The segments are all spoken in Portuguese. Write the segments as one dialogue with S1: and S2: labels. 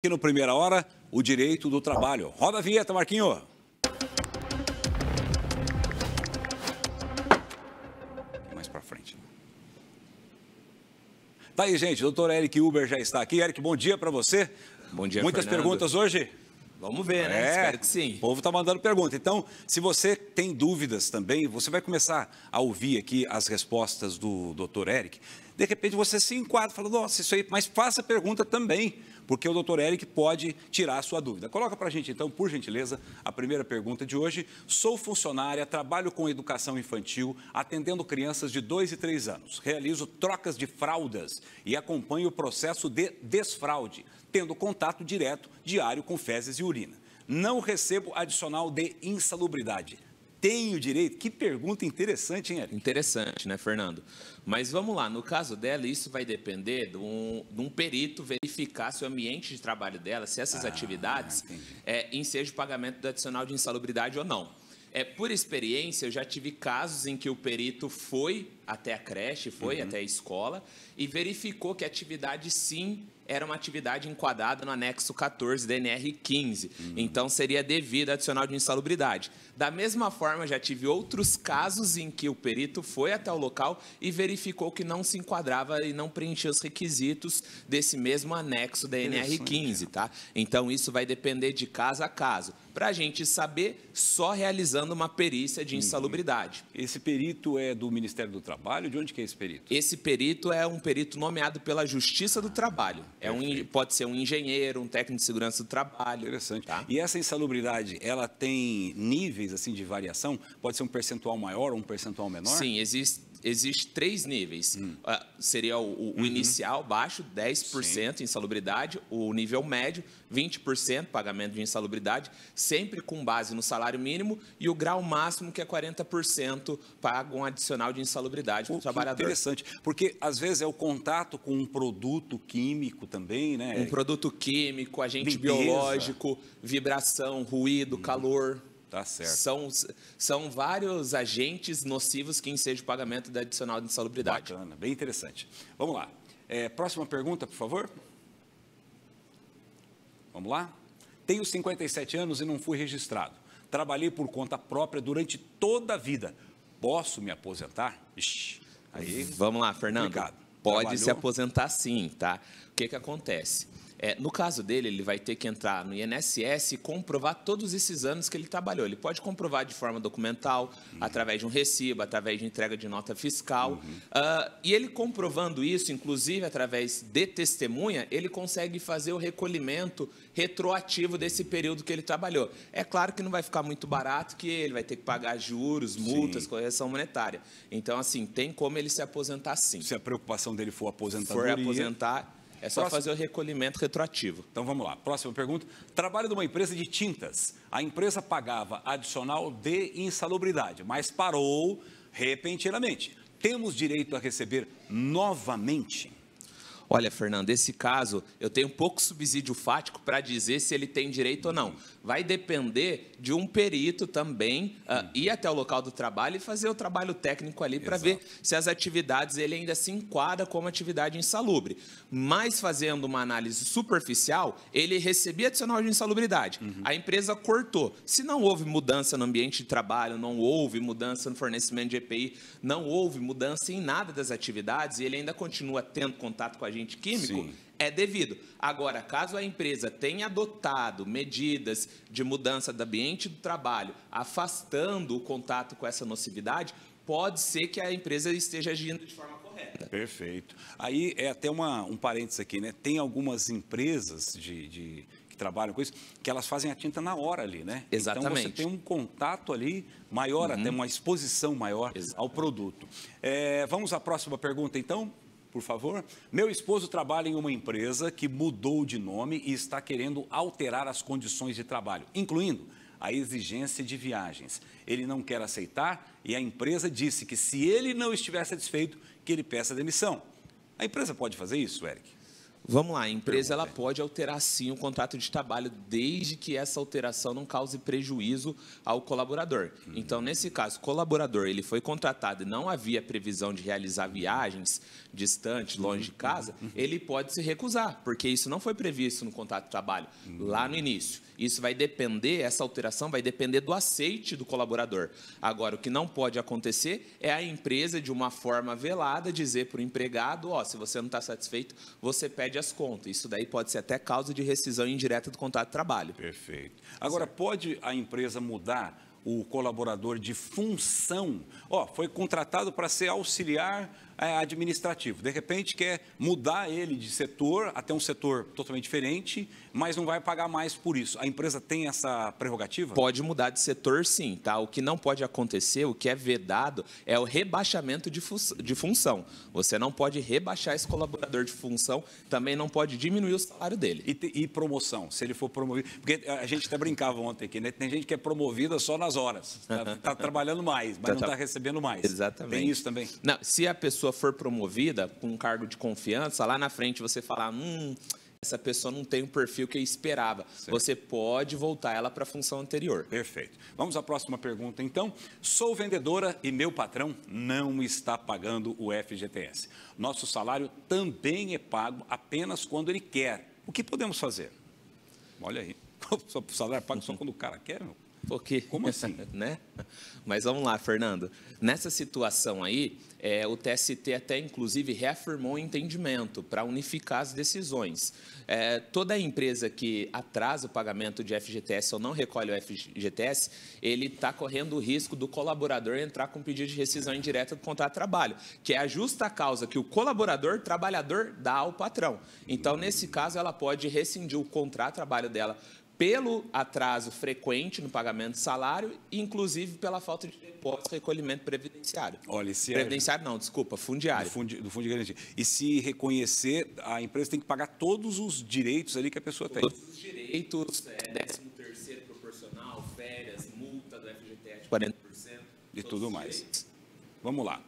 S1: Aqui no Primeira Hora, o direito do trabalho. Roda a vinheta, Marquinho. Mais pra frente. Tá aí, gente. Doutor Eric Huber já está aqui. Eric, bom dia para você.
S2: Bom dia,
S1: Muitas
S2: Fernando.
S1: perguntas hoje?
S2: Vamos ver, né? Espero que sim.
S1: O povo está mandando pergunta. Então, se você tem dúvidas também, você vai começar a ouvir aqui as respostas do doutor Eric. De repente, você se enquadra e fala, nossa, isso aí, mas faça pergunta também, porque o doutor Eric pode tirar a sua dúvida. Coloca para a gente, então, por gentileza, a primeira pergunta de hoje. Sou funcionária, trabalho com educação infantil, atendendo crianças de 2 e 3 anos. Realizo trocas de fraldas e acompanho o processo de desfraude, tendo contato direto, diário, com fezes e urina. Não recebo adicional de insalubridade. Tenho direito? Que pergunta interessante, hein, Eric?
S2: Interessante, né, Fernando? Mas vamos lá, no caso dela, isso vai depender de um perito verificar se o ambiente de trabalho dela, se essas atividades ensejam de pagamento do adicional de insalubridade ou não. Por experiência, eu já tive casos em que o perito foi até a creche, foi até a escola e verificou que a atividade, sim, era uma atividade enquadrada no anexo 14 da NR 15. Então, seria devido adicional de insalubridade. Da mesma forma, já tive outros casos em que o perito foi até o local e verificou que não se enquadrava e não preenchia os requisitos desse mesmo anexo da NR 15, tá? Então, isso vai depender de caso a caso. Para a gente saber, só realizando uma perícia de insalubridade.
S1: Esse perito é do Ministério do Trabalho? De onde que é esse perito?
S2: Esse perito é um perito nomeado pela Justiça do Trabalho. Pode ser um engenheiro, um técnico de segurança do trabalho.
S1: Interessante.
S2: Tá?
S1: E essa insalubridade, ela tem níveis assim de variação? Pode ser um percentual maior ou um percentual menor?
S2: Sim, existe 3 níveis. Seria o inicial, baixo, 10% insalubridade. O nível médio, 20% pagamento de insalubridade, sempre com base no salário mínimo. E o grau máximo, que é 40%, paga um adicional de insalubridade para o trabalhador.
S1: Interessante, porque às vezes é o contato com um produto químico também, né?
S2: Um produto químico, agente
S1: Limpeza.
S2: Biológico, vibração, ruído, calor.
S1: Tá certo.
S2: São vários agentes nocivos que ensejam o pagamento da adicional de insalubridade.
S1: Bacana, bem interessante. Vamos lá. Próxima pergunta, por favor. Vamos lá. Tenho 57 anos e não fui registrado. Trabalhei por conta própria durante toda a vida. Posso me aposentar? Ixi, aí,
S2: vamos lá, Fernando.
S1: Obrigado.
S2: Pode se aposentar sim, tá? O que acontece? No caso dele, ele vai ter que entrar no INSS e comprovar todos esses anos que ele trabalhou. Ele pode comprovar de forma documental, através de um recibo, através de entrega de nota fiscal. E ele comprovando isso, inclusive através de testemunha, ele consegue fazer o recolhimento retroativo desse período que ele trabalhou. É claro que não vai ficar muito barato, que ele vai ter que pagar juros, multas, correção monetária. Então, assim, tem como ele se aposentar sim.
S1: Se a preocupação dele for aposentadoria...
S2: For aposentar... É só fazer o recolhimento retroativo.
S1: Então, vamos lá. Próxima pergunta. Trabalho numa empresa de tintas. A empresa pagava adicional de insalubridade, mas parou repentinamente. Temos direito a receber novamente?
S2: Olha, Fernando, esse caso, eu tenho pouco subsídio fático para dizer se ele tem direito ou não. Vai depender de um perito também ir até o local do trabalho e fazer o trabalho técnico ali para ver se as atividades ele ainda se enquadra como atividade insalubre. Mas fazendo uma análise superficial, ele recebia adicional de insalubridade. A empresa cortou. Se não houve mudança no ambiente de trabalho, não houve mudança no fornecimento de EPI, não houve mudança em nada das atividades e ele ainda continua tendo contato com a agente químico, é devido. Agora, caso a empresa tenha adotado medidas de mudança do ambiente do trabalho, afastando o contato com essa nocividade, pode ser que a empresa esteja agindo de forma correta.
S1: Perfeito. Aí é até um parênteses aqui, né? Tem algumas empresas que trabalham com isso, que elas fazem a tinta na hora ali, né?
S2: Exatamente.
S1: Então você tem um contato ali maior, até uma exposição maior ao produto. Vamos à próxima pergunta, então? Por favor. Meu esposo trabalha em uma empresa que mudou de nome e está querendo alterar as condições de trabalho, incluindo a exigência de viagens. Ele não quer aceitar e a empresa disse que se ele não estiver satisfeito, que ele peça demissão. A empresa pode fazer isso, Eric?
S2: Vamos lá, a empresa ela pode alterar sim o contrato de trabalho, desde que essa alteração não cause prejuízo ao colaborador. Então, nesse caso, o colaborador ele foi contratado e não havia previsão de realizar viagens distantes, longe de casa, ele pode se recusar, porque isso não foi previsto no contrato de trabalho lá no início. Isso vai depender, essa alteração vai depender do aceite do colaborador. Agora, o que não pode acontecer é a empresa, de uma forma velada, dizer para o empregado, se você não está satisfeito, você pede as contas. Isso daí pode ser até causa de rescisão indireta do contrato de trabalho.
S1: Perfeito. Agora, pode a empresa mudar o colaborador de função? Foi contratado para ser auxiliar administrativo. De repente, quer mudar ele de setor até um setor totalmente diferente, mas não vai pagar mais por isso. A empresa tem essa prerrogativa?
S2: Pode mudar de setor, sim. Tá? O que não pode acontecer, o que é vedado, é o rebaixamento de função. Você não pode rebaixar esse colaborador de função, também não pode diminuir o salário dele.
S1: E promoção, se ele for promovido? Porque a gente até brincava ontem aqui, né? Tem gente que é promovida só nas horas. Está trabalhando mais, mas não está recebendo mais.
S2: Exatamente.
S1: Tem isso também?
S2: Não, se a pessoa for promovida com um cargo de confiança, lá na frente você falar, essa pessoa não tem o perfil que eu esperava. Certo. Você pode voltar ela para a função anterior.
S1: Perfeito. Vamos à próxima pergunta, então. Sou vendedora e meu patrão não está pagando o FGTS. Nosso salário também é pago apenas quando ele quer. O que podemos fazer? Olha aí. O salário é pago só quando o cara quer, meu?
S2: Porque,
S1: como assim?
S2: Né? Mas vamos lá, Fernando. Nessa situação aí, o TST até, inclusive, reafirmou o entendimento para unificar as decisões. Toda empresa que atrasa o pagamento de FGTS ou não recolhe o FGTS, ele está correndo o risco do colaborador entrar com pedido de rescisão indireta do contrato de trabalho, que é a justa causa que o trabalhador dá ao patrão. Então, nesse caso, ela pode rescindir o contrato de trabalho dela pelo atraso frequente no pagamento de salário, inclusive pela falta de depósito e recolhimento previdenciário.
S1: Olha, se
S2: previdenciário não, desculpa, fundiário.
S1: Do fundo de garantia. E se reconhecer, a empresa tem que pagar todos os direitos ali que a pessoa tem.
S2: Todos os direitos, 13º proporcional, férias, multa do FGTS, 40%.
S1: E tudo mais. Vamos lá.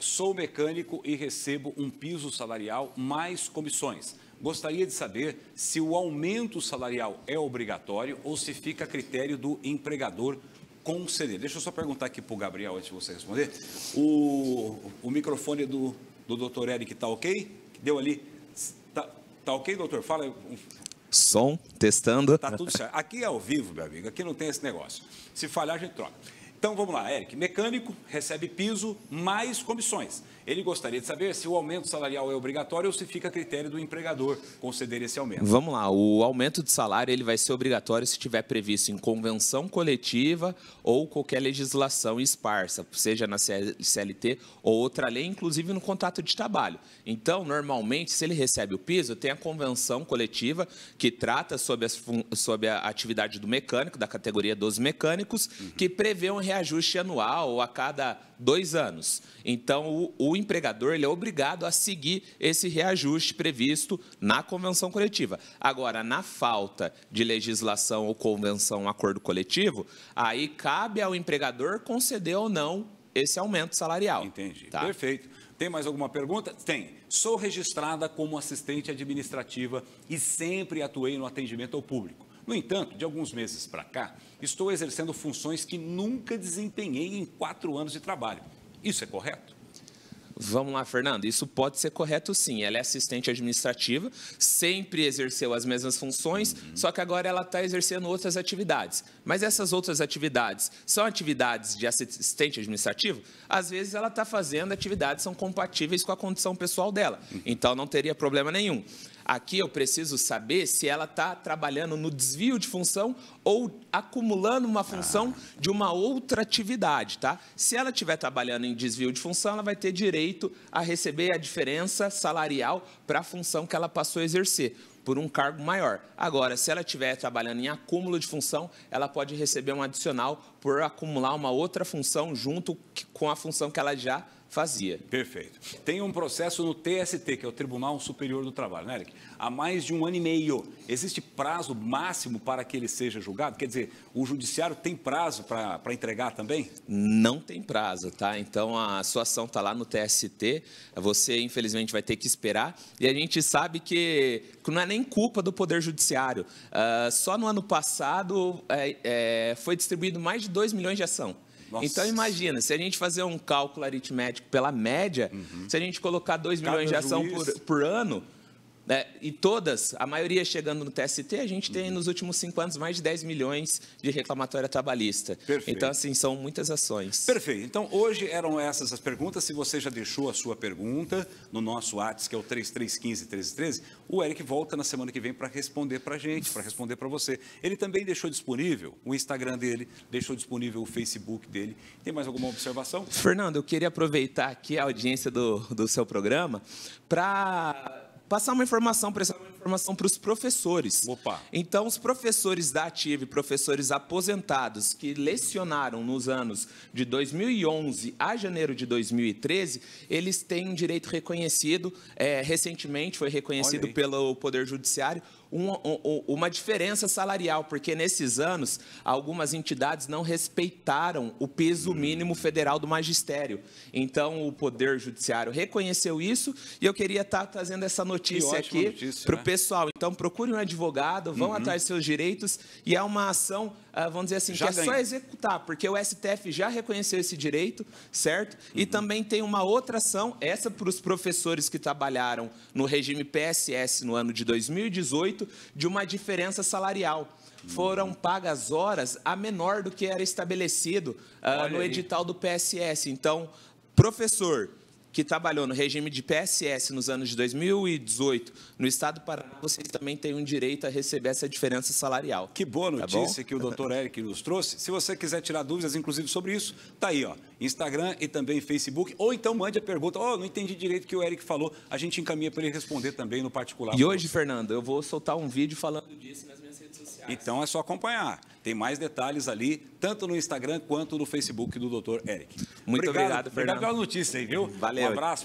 S1: Sou mecânico e recebo um piso salarial mais comissões. Gostaria de saber se o aumento salarial é obrigatório ou se fica a critério do empregador conceder. Deixa eu só perguntar aqui para o Gabriel, antes de você responder. O microfone do doutor Eric está ok? Deu ali? Tá ok, doutor? Fala.
S2: Som, testando.
S1: Tá tudo certo. Aqui é ao vivo, meu amigo. Aqui não tem esse negócio. Se falhar, a gente troca. Então, vamos lá, Eric. Mecânico recebe piso mais comissões. Ele gostaria de saber se o aumento salarial é obrigatório ou se fica a critério do empregador conceder esse aumento.
S2: Vamos lá, o aumento de salário ele vai ser obrigatório se estiver previsto em convenção coletiva ou qualquer legislação esparsa, seja na CLT ou outra lei, inclusive no contrato de trabalho. Então, normalmente, se ele recebe o piso, tem a convenção coletiva que trata sobre a atividade do mecânico, da categoria dos mecânicos, que prevê um reajuste anual ou a cada 2 anos. Então, o empregador ele é obrigado a seguir esse reajuste previsto na convenção coletiva. Agora, na falta de legislação ou convenção, acordo coletivo, aí cabe ao empregador conceder ou não esse aumento salarial.
S1: Entendi.
S2: Tá?
S1: Perfeito. Tem mais alguma pergunta? Tem. Sou registrada como assistente administrativa e sempre atuei no atendimento ao público. No entanto, de alguns meses para cá, estou exercendo funções que nunca desempenhei em 4 anos de trabalho. Isso é correto?
S2: Vamos lá, Fernando. Isso pode ser correto, sim. Ela é assistente administrativa, sempre exerceu as mesmas funções, só que agora ela está exercendo outras atividades. Mas essas outras atividades são atividades de assistente administrativo? Às vezes ela está fazendo atividades que são compatíveis com a condição pessoal dela. Então, não teria problema nenhum. Aqui eu preciso saber se ela está trabalhando no desvio de função ou acumulando uma função de uma outra atividade, tá? Se ela estiver trabalhando em desvio de função, ela vai ter direito a receber a diferença salarial para a função que ela passou a exercer, por um cargo maior. Agora, se ela estiver trabalhando em acúmulo de função, ela pode receber um adicional por acumular uma outra função junto com a função que ela já fazia.
S1: Perfeito. Tem um processo no TST, que é o Tribunal Superior do Trabalho, né, Eric? Há mais de 1 ano e meio. Existe prazo máximo para que ele seja julgado? Quer dizer, o judiciário tem prazo para entregar também?
S2: Não tem prazo, tá? Então, a sua ação está lá no TST, você, infelizmente, vai ter que esperar. E a gente sabe que não é nem culpa do Poder Judiciário. Só no ano passado foi distribuído mais de 2 milhões de ação. Nossa. Então, imagina, se a gente fazer um cálculo aritmético pela média, se a gente colocar 2 milhões de ação por ano, e todas, a maioria chegando no TST, a gente tem nos últimos 5 anos mais de 10 milhões de reclamatória trabalhista.
S1: Perfeito.
S2: Então, assim, são muitas ações.
S1: Perfeito. Então, hoje eram essas as perguntas. Se você já deixou a sua pergunta no nosso WhatsApp, que é o 3315-1313, o Eric volta na semana que vem para responder para a gente, para responder para você. Ele também deixou disponível o Instagram dele, deixou disponível o Facebook dele. Tem mais alguma observação?
S2: Fernando, eu queria aproveitar aqui a audiência do seu programa para passar uma informação, prestar uma informação para os professores.
S1: Opa.
S2: Então, os professores da ativa e professores aposentados que lecionaram nos anos de 2011 a janeiro de 2013, eles têm um direito reconhecido, recentemente foi reconhecido pelo Poder Judiciário, uma diferença salarial, porque nesses anos algumas entidades não respeitaram o piso mínimo federal do magistério. Então, o Poder Judiciário reconheceu isso e eu queria estar trazendo essa notícia aqui para o pessoal. Então, procure um advogado, vão atrás dos seus direitos e é uma ação, vamos dizer assim, que é só executar, porque o STF já reconheceu esse direito, certo? E também tem uma outra ação, essa para os professores que trabalharam no regime PSS no ano de 2018, de uma diferença salarial. Foram pagas horas a menor do que era estabelecido no edital do PSS. Então, professor que trabalhou no regime de PSS nos anos de 2018 no estado do Paraná, vocês também têm um direito a receber essa diferença salarial.
S1: Que boa notícia que o doutor Eric nos trouxe. Se você quiser tirar dúvidas, inclusive, sobre isso, tá aí, ó, Instagram e também Facebook, ou então mande a pergunta, não entendi direito o que o Eric falou, a gente encaminha para ele responder também no particular.
S2: E hoje, Fernando, eu vou soltar um vídeo falando disso nas minhas redes sociais.
S1: Então é só acompanhar. Tem mais detalhes ali, tanto no Instagram quanto no Facebook do doutor Eric.
S2: Muito obrigado, Fernando.
S1: Obrigado pela notícia aí, viu?
S2: Valeu.
S1: Um abraço.